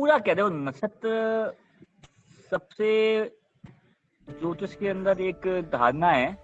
पूरा कह रहे हो। नक्षत्र सबसे ज्योतिष के अंदर एक धारणा है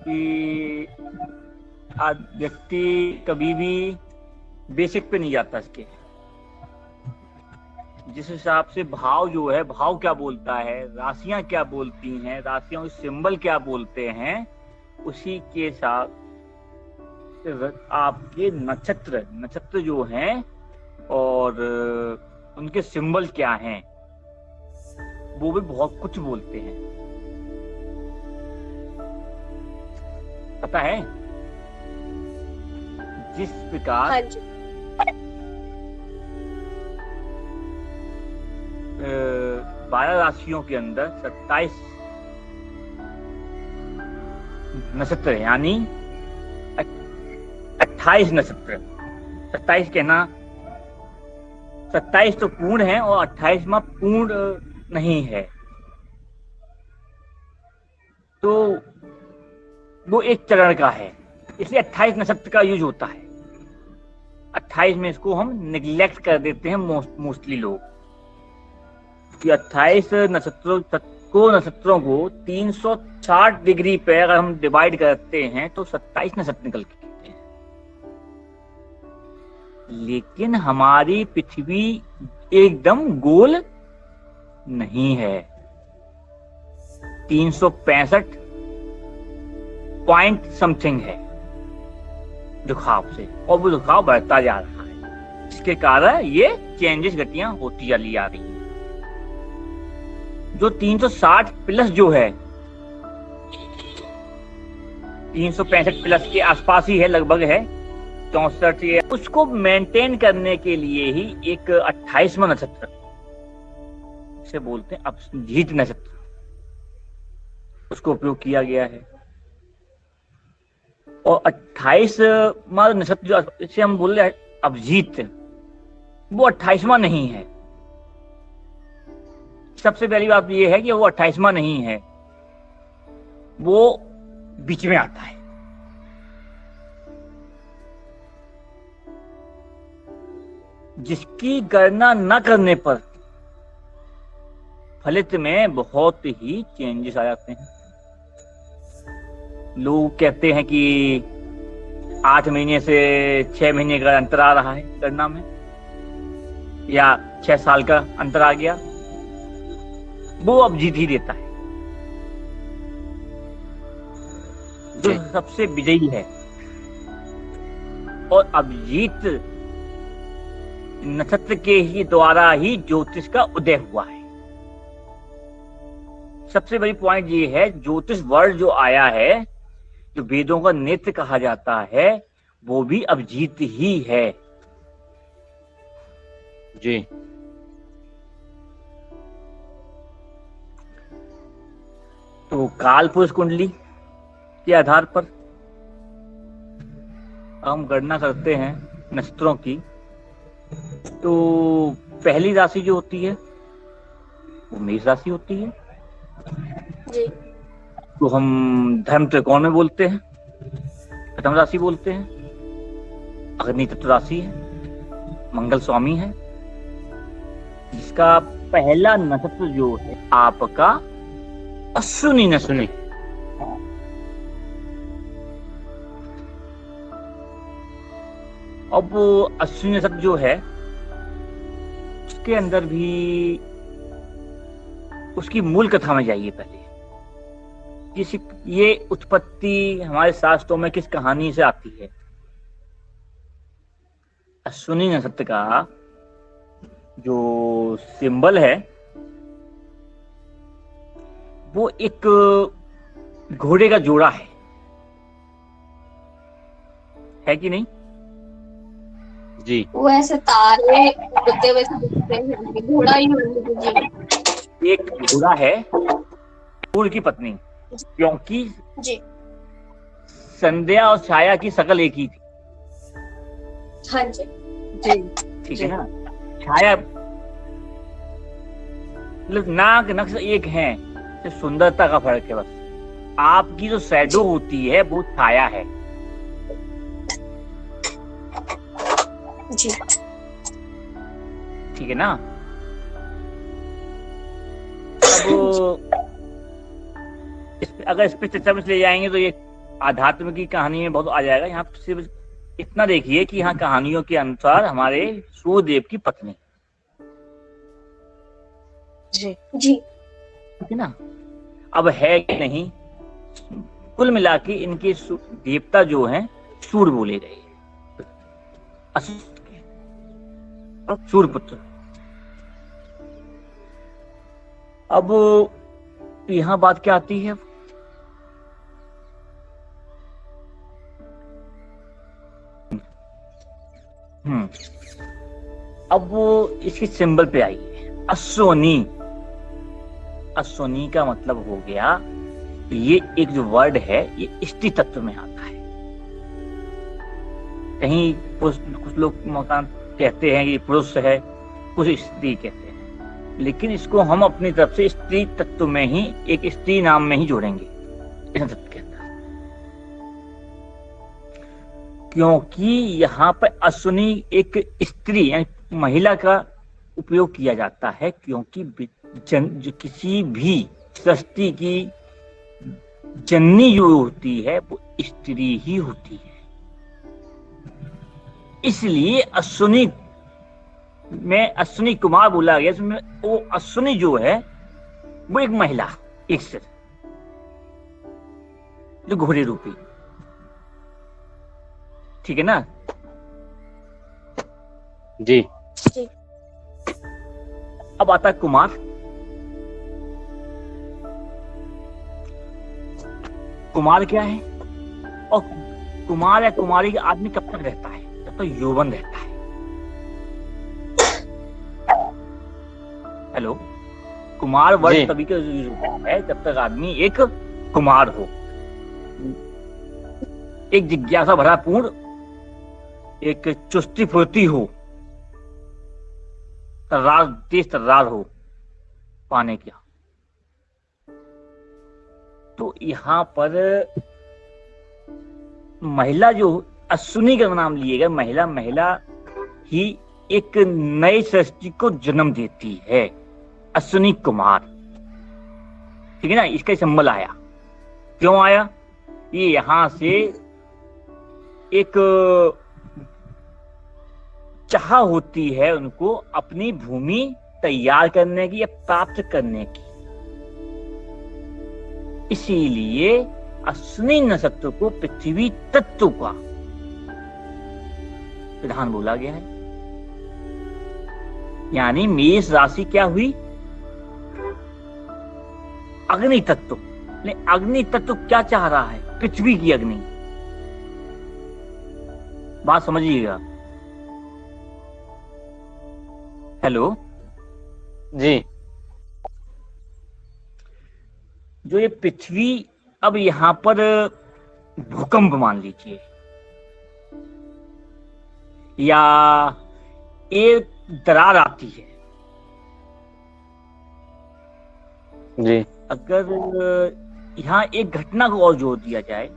कि व्यक्ति कभी भी बेसिक पे नहीं जाता। इसके जिस हिसाब से भाव जो है, भाव क्या बोलता है, राशियां क्या बोलती हैं, राशियों के सिंबल क्या बोलते हैं, उसी के साथ आपके नक्षत्र जो हैं और उनके सिंबल क्या हैं, वो भी बहुत कुछ बोलते हैं। पता है जिस प्रकार 12 राशियों के अंदर 27 नक्षत्र यानी 28 नक्षत्र, 27 कहना, 27 तो पूर्ण है और 28वां पूर्ण नहीं है, तो वो एक चरण का है, इसलिए 28 नक्षत्र का यूज होता है। 28 में इसको हम निग्लेक्ट कर देते हैं मोस्टली लोग, कि 28 नक्षत्रों को 360 डिग्री पे अगर हम डिवाइड करते हैं तो 27 नक्षत्र निकल के आते हैं। लेकिन हमारी पृथ्वी एकदम गोल नहीं है, 365 पॉइंट समथिंग है झुकाव से, और वो झुकाव बढ़ता जा रहा है। इसके कारण ये चेंजेस, गतियां होती चली आ रही हैं। जो 360 प्लस जो है, 365 प्लस के आसपास ही है, लगभग है 64, उसको मेंटेन करने के लिए ही एक 28वां नक्षत्र से बोलते हैं अभिजीत नक्षत्र, उसको उपयोग किया गया है। और 28वां नक्षत्र जो इसे हम बोल रहे हैं अभिजीत, वो 28वां नहीं है। सबसे पहली बात ये है कि वो 28वां नहीं है, वो बीच में आता है। जिसकी गणना न करने पर फलित में बहुत ही चेंजेस आ जाते हैं। लोग कहते हैं कि 8 महीने से 6 महीने का अंतर आ रहा है गणना में, या 6 साल का अंतर आ गया, वो अभिजीत ही देता है, जो सबसे विजयी है। और अभिजीत नक्षत्र के ही द्वारा ही ज्योतिष का उदय हुआ है। सबसे बड़ी पॉइंट ये है, ज्योतिष वर्ड जो आया है, जो वेदों का नेत्र कहा जाता है, वो भी अभिजीत ही है जी। तो काल पुरुष कुंडली के आधार पर हम गणना करते हैं नक्षत्रों की, तो पहली राशि जो होती है वो मेष राशि होती है जी। तो हम धर्म त्रिकोण में बोलते हैं, प्रथम राशि बोलते हैं। अग्नि तत्व राशि है, मंगल स्वामी है, जिसका पहला नक्षत्र जो है आपका अश्विनी नक्षत्र। अब वो अश्विनी नक्षत्र जो है, उसके अंदर भी उसकी मूल कथा में जाइए पहले। ये उत्पत्ति हमारे शास्त्रों में किस कहानी से आती है? अश्विनी नक्षत्र का जो सिंबल है वो एक घोड़े का जोड़ा है कि नहीं जी? वो ऐसे तारे होते हुए दिखते हैं, घोड़ा ही होने जी। एक घोड़ा है, सूर्य की पत्नी, क्योंकि जी संध्या और छाया की शकल एक ही थी। हाँ जी जी ठीक है ना? छाया मतलब नाक नक्श एक है, सिर्फ सुंदरता का फर्क है बस। आपकी जो शैडो होती है वो छाया है जी। ठीक है ना? अगर इस पे चर्चा में ले जाएंगे तो ये आध्यात्म की कहानी में बहुत आ जाएगा। यहाँ सिर्फ इतना देखिए कि यहाँ कहानियों के अनुसार हमारे सूर्यदेव की पत्नी, जी ठीक है ना। अब है कि नहीं, कुल मिला के इनके देवता जो हैं सूर्य बोले गए, सूर्यपुत्र। अब यहाँ बात क्या आती है, अब वो इसके सिंबल पे आइए। अश्वनी, अश्वनी का मतलब हो गया, ये एक जो वर्ड है ये स्त्री तत्व में आता है। कहीं कुछ लोग मकान कहते हैं कि पुरुष है, कुछ स्त्री कहते हैं, लेकिन इसको हम अपनी तरफ से स्त्री तत्व में ही, एक स्त्री नाम में ही जोड़ेंगे इस तत्व के अंदर, क्योंकि यहाँ पर अश्विनी एक स्त्री यानी महिला का उपयोग किया जाता है, क्योंकि जो किसी भी सृष्टि की जननी जो होती है वो स्त्री ही होती है। इसलिए अश्विनी में अश्विनी कुमार बोला गया, इसमें वो अश्विनी जो है वो एक महिला, एक सिर जो घोड़े रूपी, ठीक है ना जी। अब आता है कुमार। कुमार क्या है, और कुमार या कुमारी का आदमी कब तक रहता है, जब तक यौवन रहता है। हेलो, कुमार वर्ड तभी का यूज होता है जब तक आदमी एक कुमार हो, एक जिज्ञासा भरा पूर्ण, एक चुस्ती फुर्ती हो, तर्रार, तेज तर्रार हो पाने क्या। तो यहाँ पर महिला जो अश्विनी का नाम लिएगा, महिला महिला ही एक नई सृष्टि को जन्म देती है, अश्विनी कुमार, ठीक है ना। इसका सिंबल आया, क्यों आया, ये यहां से एक चाह होती है उनको अपनी भूमि तैयार करने की या प्राप्त करने की, इसीलिए अश्विनी नक्षत्र को पृथ्वी तत्व का विधान बोला गया है। यानी मेष राशि क्या हुई, अग्नि तत्व। अग्नि तत्व क्या चाह रहा है, पृथ्वी की अग्नि, बात समझिएगा। हेलो जी। जो ये पृथ्वी, अब यहां पर भूकंप मान लीजिए, या एक दरार आती है, जी। अगर यहाँ एक घटना को और जोड़ दिया जाए,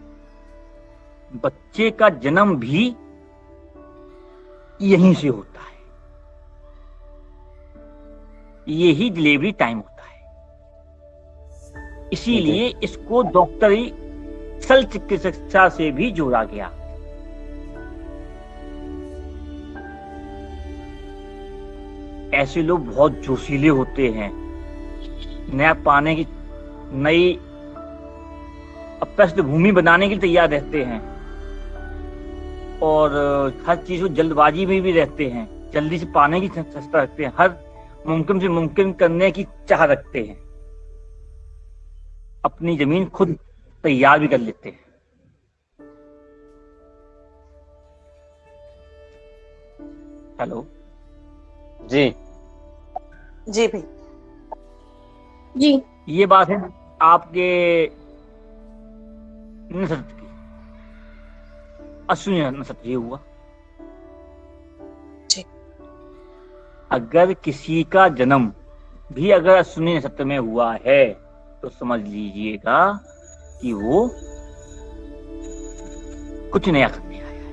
बच्चे का जन्म भी यहीं से होता है, यही डिलीवरी टाइम होता है। इसीलिए इसको डॉक्टरी शल्य चिकित्सा से भी जोड़ा गया। ऐसे लोग बहुत जोशीले होते हैं, नया पाने की, नई अपस्थ भूमि बनाने के लिए तैयार रहते हैं, और हर चीज को जल्दबाजी में भी रहते हैं, जल्दी से पाने की चेष्टा रखते हैं, हर मुमकिन से मुमकिन करने की चाह रखते हैं, अपनी जमीन खुद तैयार भी कर लेते हैं। हेलो जी जी भाई जी। ये बात है आपके नक्षत्र की, अश्विनी नक्षत्र ये हुआ। जी। अगर किसी का जन्म भी अगर अश्विनी नक्षत्र में हुआ है तो समझ लीजिएगा कि वो कुछ नया करने आया है,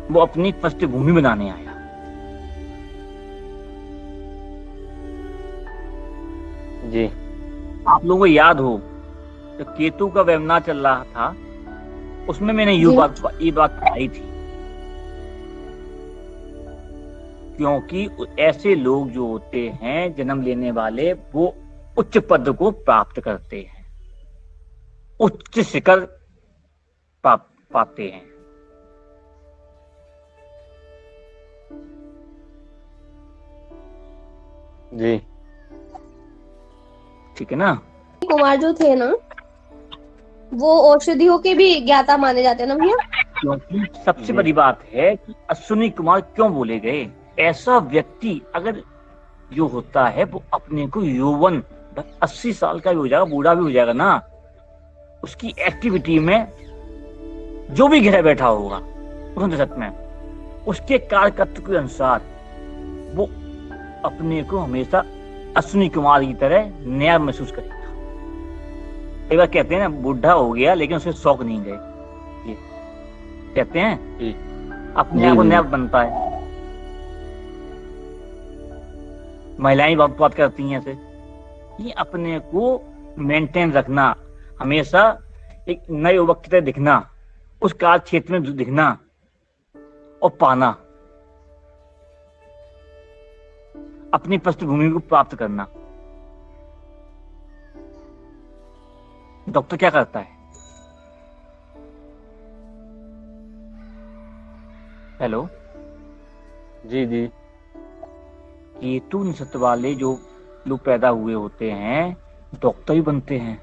वो अपनी पृष्ठभूमि बनाने आया। जी आप लोगों को याद हो तो केतु का वेबिनार चल रहा था, उसमें मैंने जी। ये बात बताई थी, क्योंकि ऐसे लोग जो होते हैं जन्म लेने वाले, वो उच्च पद को प्राप्त करते हैं, उच्च शिखर पाते हैं। जी ठीक है ना? कुमार जो थे ना, वो औषधियों के भी ज्ञाता माने जाते हैं ना भैया? क्योंकि सबसे जी। बड़ी बात है कि अश्विनी कुमार क्यों बोले गए। ऐसा व्यक्ति अगर जो होता है वो अपने को यौवन 80 साल का भी हो जाएगा, बूढ़ा भी हो जाएगा ना, उसकी एक्टिविटी में जो भी घिरा बैठा होगा उस दशक में, उसके कार्यकर्ता के अनुसार वो अपने को हमेशा अश्विनी कुमार की तरह नया महसूस करेगा। एक बार कहते हैं ना, बूढ़ा हो गया लेकिन उसके शौक नहीं गए, ये कहते हैं जी अपने आप को जी। नया बनता है। महिलाएं बहुत बात करती हैं ऐसे, ये अपने को मेंटेन रखना, हमेशा एक नए युवक की तरह दिखना, उस कार्य क्षेत्र में दिखना और पाना, अपनी पृष्ठभूमि को प्राप्त करना। डॉक्टर क्या करता है? हेलो, जी जी केतु नक्षत्र वाले जो लोग पैदा हुए होते हैं डॉक्टर ही बनते हैं।